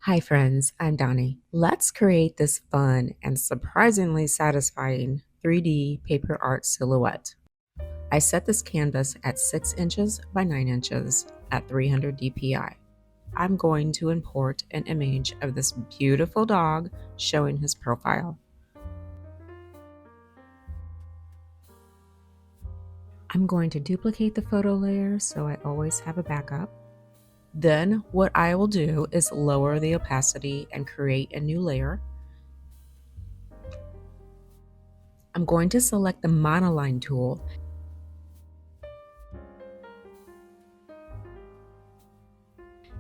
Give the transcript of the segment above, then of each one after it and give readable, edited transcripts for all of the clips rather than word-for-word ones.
Hi friends, I'm Donnie. Let's create this fun and surprisingly satisfying 3D paper art silhouette. I set this canvas at 6 inches by 9 inches at 300 dpi. I'm going to import an image of this beautiful dog showing his profile. I'm going to duplicate the photo layer so I always have a backup. Then what I will do is lower the opacity and create a new layer. I'm going to select the monoline tool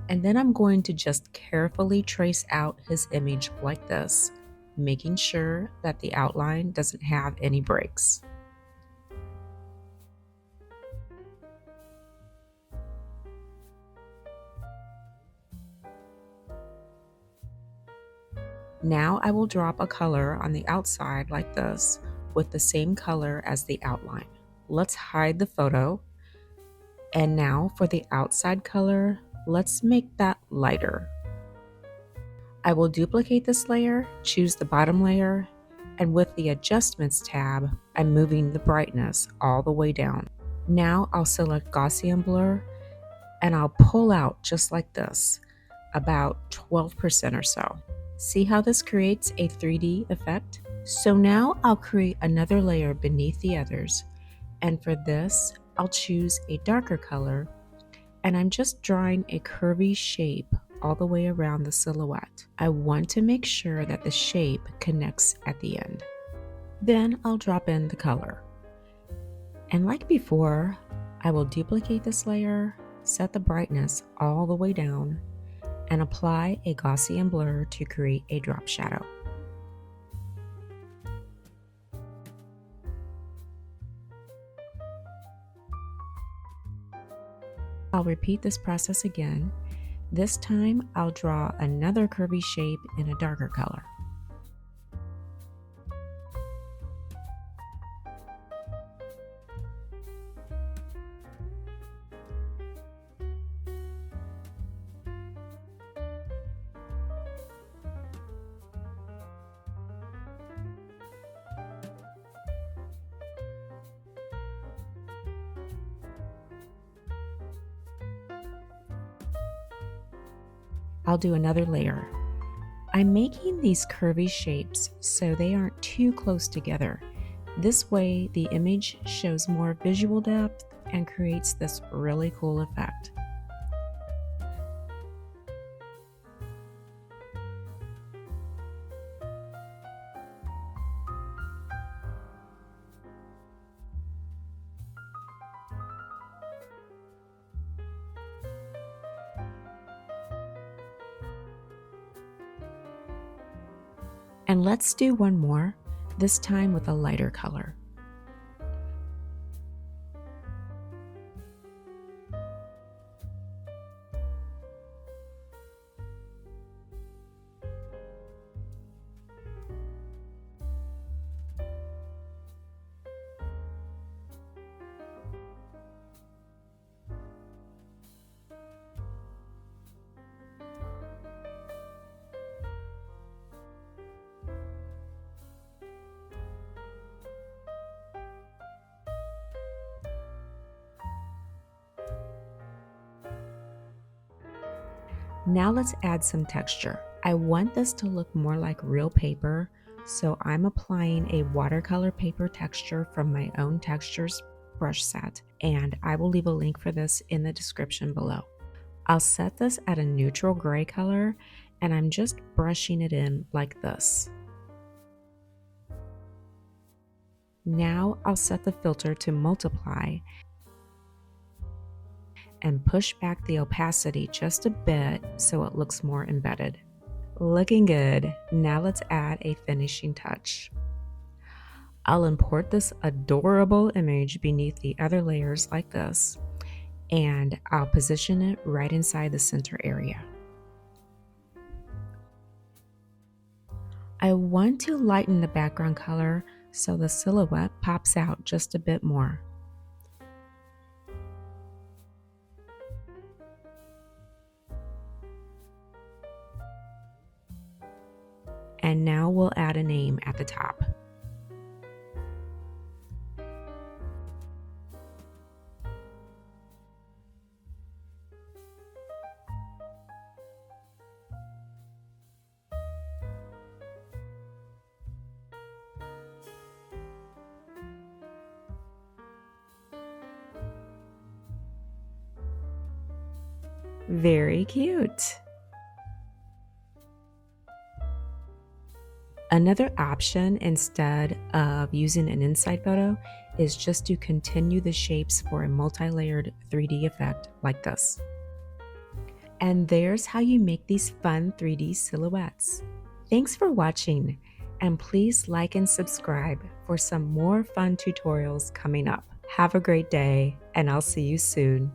and then I'm going to just carefully trace out his image like this, making sure that the outline doesn't have any breaks. Now I will drop a color on the outside like this with the same color as the outline. Let's hide the photo. And now for the outside color, let's make that lighter. I will duplicate this layer, choose the bottom layer, and with the Adjustments tab, I'm moving the brightness all the way down. Now I'll select Gaussian blur and I'll pull out just like this, about 12% or so. See how this creates a 3D effect? So now I'll create another layer beneath the others, and for this, I'll choose a darker color, and I'm just drawing a curvy shape all the way around the silhouette. I want to make sure that the shape connects at the end. Then I'll drop in the color. And like before, I will duplicate this layer, set the brightness all the way down, and apply a Gaussian blur to create a drop shadow. I'll repeat this process again. This time, I'll draw another curvy shape in a darker color. I'll do another layer. I'm making these curvy shapes so they aren't too close together. This way, the image shows more visual depth and creates this really cool effect. And let's do one more, this time with a lighter color. Now let's add some texture. I want this to look more like real paper, so I'm applying a watercolor paper texture from my own textures brush set, and I will leave a link for this in the description below. I'll set this at a neutral gray color, and I'm just brushing it in like this. Now I'll set the filter to multiply and push back the opacity just a bit so it looks more embedded. Looking good. Now let's add a finishing touch. I'll import this adorable image beneath the other layers like this, and I'll position it right inside the center area. I want to lighten the background color so the silhouette pops out just a bit more. And now we'll add a name at the top. Very cute. Another option instead of using an inside photo is just to continue the shapes for a multi-layered 3D effect like this. And there's how you make these fun 3D silhouettes. Thanks for watching, and please like and subscribe for some more fun tutorials coming up. Have a great day, and I'll see you soon.